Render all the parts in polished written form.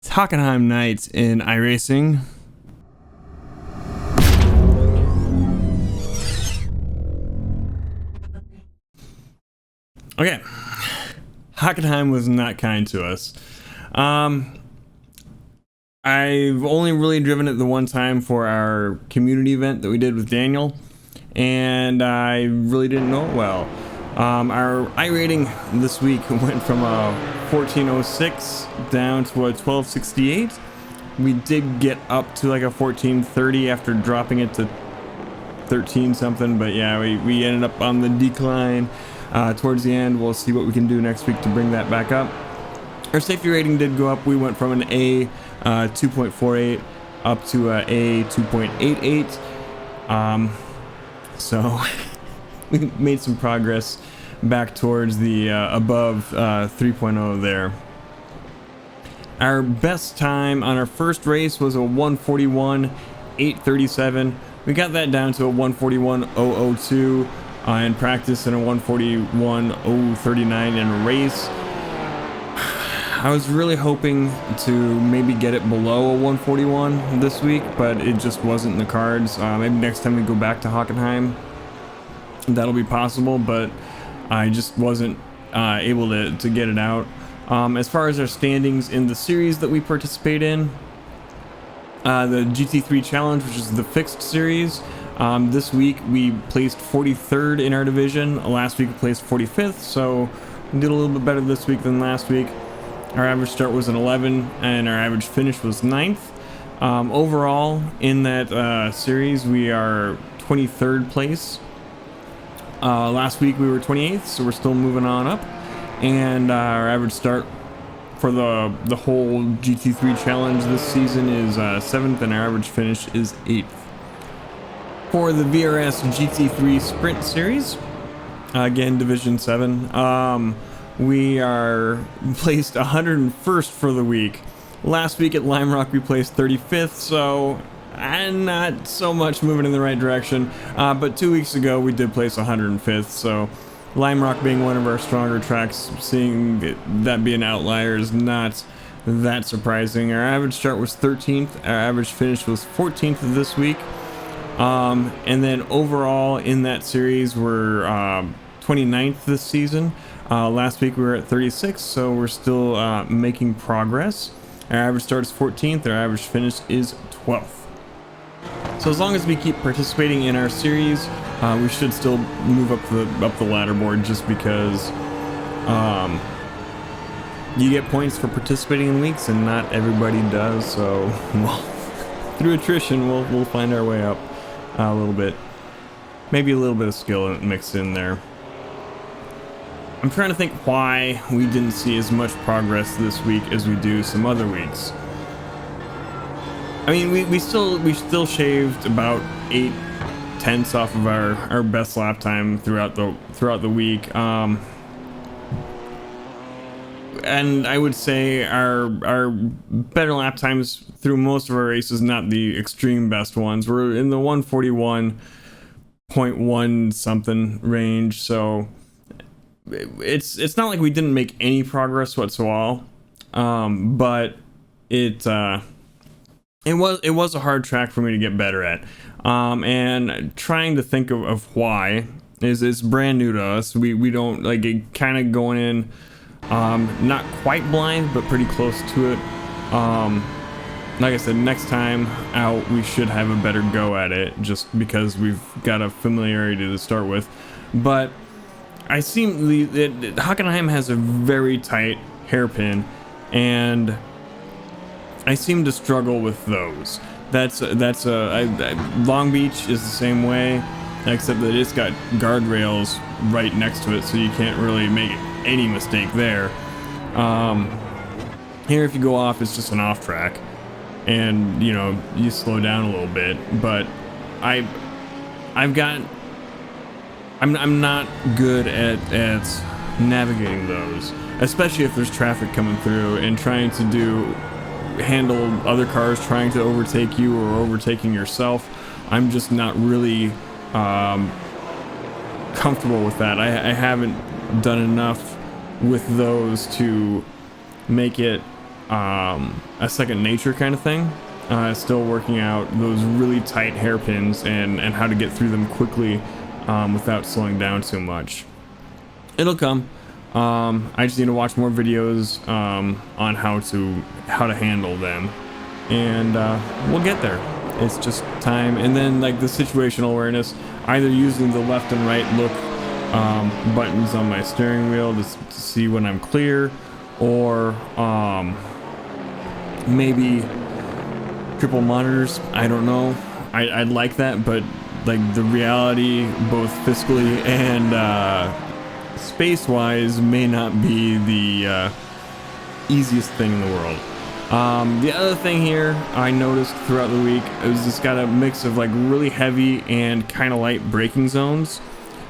Hockenheim night in iRacing. Okay, Hockenheim was not kind to us. I've only really driven it the one time for our community event that we did with Daniel, and I really didn't know it well. Our I rating this week went from a 1406 down to a 1268. We did get up to like a 1430 after dropping it to 13 something, but yeah, we ended up on the decline towards the end. We'll see what we can do next week to bring that back up. Our safety rating did go up. We went from an A 2.48 up to a A 2.88. So we made some progress back towards the above 3.0 there. Our best time on our first race was a 141.837. We got that down to a 141.002 in practice and a 141.039 in a race. I was really hoping to maybe get it below a 141 this week, but it just wasn't in the cards. Maybe next time we go back to Hockenheim, that'll be possible, but I just wasn't able to get it out. As far as our standings in the series that we participate in, the GT3 Challenge, which is the fixed series, this week we placed 43rd in our division. Last week we placed 45th, so we did a little bit better this week than last week. Our average start was an 11, and our average finish was 9th. Overall, in that series, we are 23rd place. Last week we were 28th, so we're still moving on up. And our average start for the whole GT3 Challenge this season is 7th, and our average finish is 8th. For the VRS GT3 Sprint Series, again, Division 7, we are placed 101st for the week. Last week at Lime Rock we placed 35th, so not so much moving in the right direction. But 2 weeks ago we did place 105th, so Lime Rock being one of our stronger tracks, seeing that be an outlier is not that surprising. Our average start was 13th, our average finish was 14th this week. And then overall in that series we're 29th this season. Last week we were at 36, so we're still making progress. Our average start is 14th, our average finish is 12th. So as long as we keep participating in our series, we should still move up the ladder board, just because you get points for participating in weeks and not everybody does. So well, through attrition we'll find our way up a little bit. Maybe a little bit of skill mixed in there. I'm trying to think why we didn't see as much progress this week as we do some other weeks. I mean, we still shaved about 8/10 off of our best lap time throughout the week. And I would say our better lap times through most of our races, not the extreme best ones. We're in the 141.1 something range, so it's not like we didn't make any progress whatsoever, but it was a hard track for me to get better at, and trying to think of why is it's brand new to us. We don't like it, kind of going in not quite blind but pretty close to it. Like I said, next time out we should have a better go at it, just because we've got a familiarity to start with. But I seem Hockenheim has a very tight hairpin, and I seem to struggle with those. Long Beach is the same way, except that it's got guardrails right next to it, so you can't really make any mistake there. Here, if you go off, it's just an off track, and you slow down a little bit. But I'm not good at navigating those, especially if there's traffic coming through and trying to handle other cars trying to overtake you or overtaking yourself. I'm just not really comfortable with that. I haven't done enough with those to make it a second nature kind of thing. Still working out those really tight hairpins and how to get through them quickly without slowing down too much. It'll come. I just need to watch more videos on how to handle them, and we'll get there. It's just time. And then like the situational awareness, either using the left and right look buttons on my steering wheel to see when I'm clear, or maybe triple monitors. I don't know. I'd like that, but like the reality, both fiscally and space-wise, may not be the easiest thing in the world. The other thing here I noticed throughout the week is it's got a mix of like really heavy and kind of light braking zones,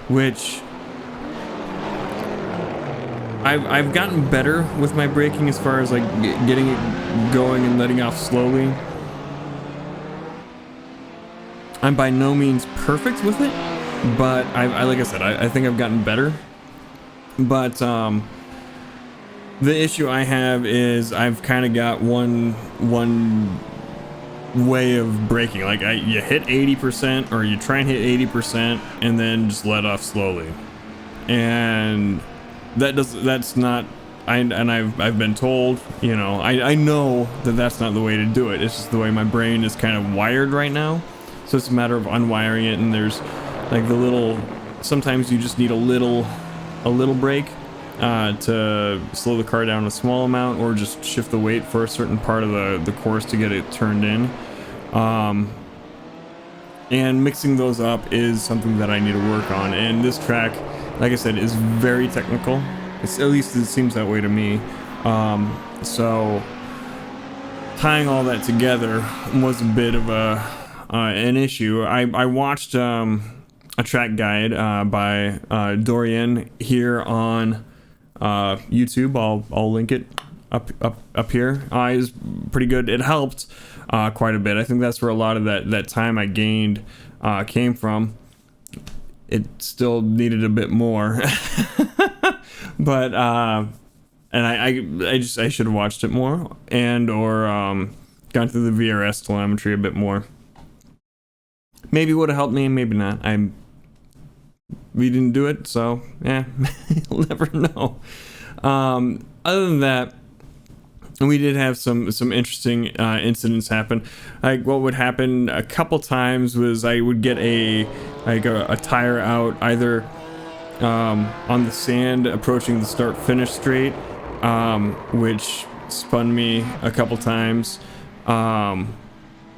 which I've gotten better with my braking as far as like getting it going and letting off slowly. I'm by no means perfect with it, but I like I said, I think I've gotten better. But the issue I have is I've kind of got one way of braking. Like you hit 80%, or you try and hit 80% and then just let off slowly. And that's not, I've been told, you know, I know that that's not the way to do it. It's just the way my brain is kind of wired right now. So it's a matter of unwiring it, and there's like the little, sometimes you just need a little brake to slow the car down a small amount, or just shift the weight for a certain part of the course to get it turned in. And mixing those up is something that I need to work on. And this track, like I said, is very technical. At least it seems that way to me. So tying all that together was a bit of an issue. I watched a track guide by Dorian here on YouTube. I'll link it up here. It's pretty good. It helped quite a bit. I think that's where a lot of that time I gained came from. It still needed a bit more, but and I should have watched it more, and or gone through the VRS telemetry a bit more. Maybe would have helped me, maybe not. We didn't do it, so yeah, you'll never know. Other than that, we did have some interesting incidents happen. Like what would happen a couple times was I would get a tire out either on the sand approaching the start-finish straight, which spun me a couple times.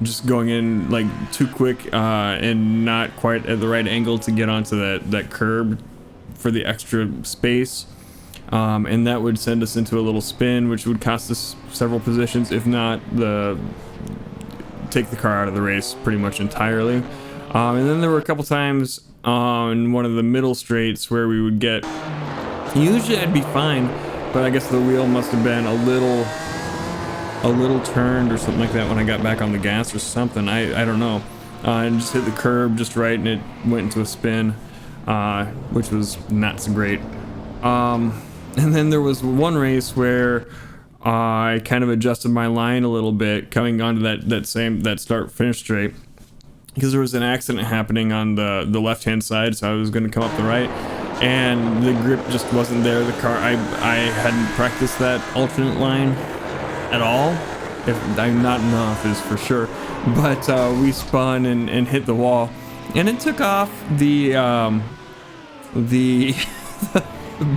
Just going in like too quick and not quite at the right angle to get onto that curb for the extra space, and that would send us into a little spin, which would cost us several positions, if not take the car out of the race pretty much entirely. And then there were a couple times on one of the middle straights where we would get, usually I'd be fine, but I guess the wheel must have been a little turned or something like that when I got back on the gas or something. I don't know. And just hit the curb just right, and it went into a spin, which was not so great. And then there was one race where I kind of adjusted my line a little bit coming onto that start finish straight, because there was an accident happening on the left hand side, so I was going to come up the right, and the grip just wasn't there. The car, I hadn't practiced that alternate line at all. If I'm not enough is for sure, but we spun and hit the wall, and it took off the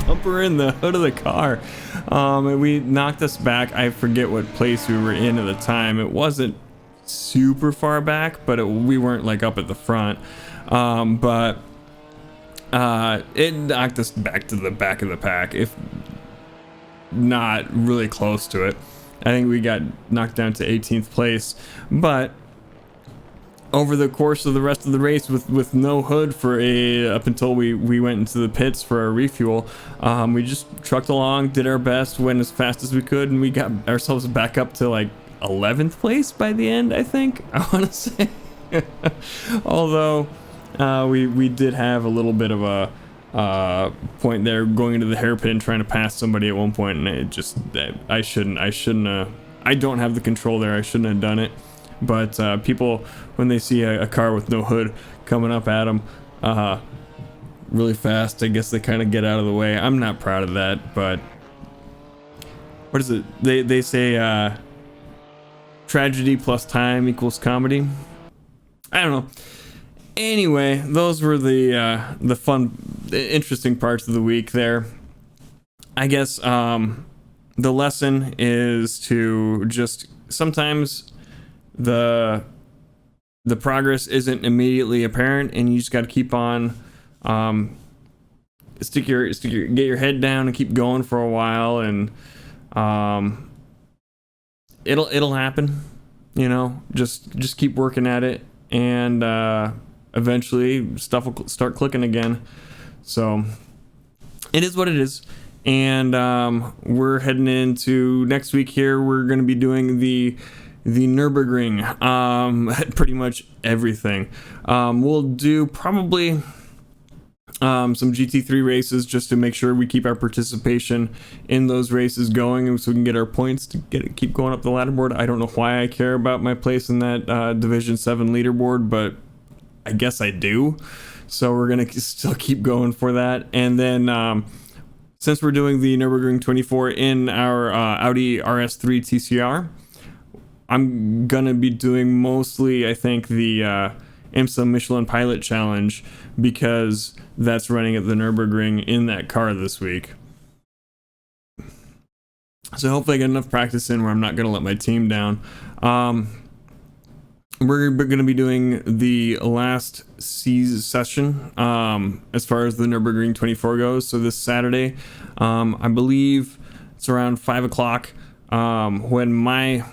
bumper in the hood of the car, and we knocked us back. I forget what place we were in at the time. It wasn't super far back, but we weren't like up at the front, but it knocked us back to the back of the pack, if not really close to it. I think we got knocked down to 18th place, but over the course of the rest of the race, with no hood for up until we went into the pits for our refuel, we just trucked along, did our best, went as fast as we could, and we got ourselves back up to like 11th place by the end, I think, I want to say. Although we did have a little bit of point there, going into the hairpin, trying to pass somebody at one point, and it just, I shouldn't I don't have the control there. I shouldn't have done it. But people, when they see a car with no hood coming up at them really fast, I guess they kind of get out of the way. I'm not proud of that, but what is it? They say tragedy plus time equals comedy. I don't know. Anyway, those were the fun, interesting parts of the week there. I guess the lesson is to just sometimes the progress isn't immediately apparent, and you just got to keep on get your head down and keep going for a while, and it'll happen, you know. Just keep working at it, and eventually stuff will start clicking again. So it is what it is. And we're heading into next week here. We're going to be doing the Nürburgring, pretty much everything. We'll do probably some GT3 races just to make sure we keep our participation in those races going, and so we can get our points to keep going up the ladder board. I don't know why I care about my place in that Division 7 leaderboard, but I guess I do. So we're gonna still keep going for that. And then since we're doing the Nürburgring 24 in our Audi RS3 TCR, I'm gonna be doing mostly, I think, the IMSA Michelin Pilot Challenge, because that's running at the Nürburgring in that car this week. So hopefully I get enough practice in where I'm not gonna let my team down. We're going to be doing the last session as far as the Nürburgring 24 goes. So this Saturday, I believe it's around 5 o'clock when my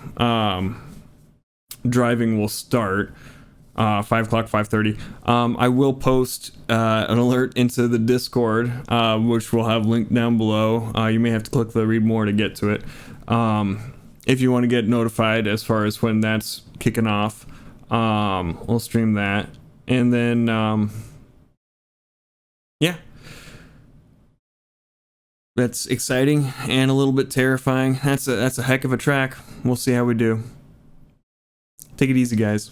driving will start. 5 o'clock, 5:30. I will post an alert into the Discord, which we'll have linked down below. You may have to click the read more to get to it. If you want to get notified as far as when that's kicking off. We'll stream that, and then yeah, that's exciting and a little bit terrifying. That's a heck of a track. We'll see how we do. Take it easy, guys.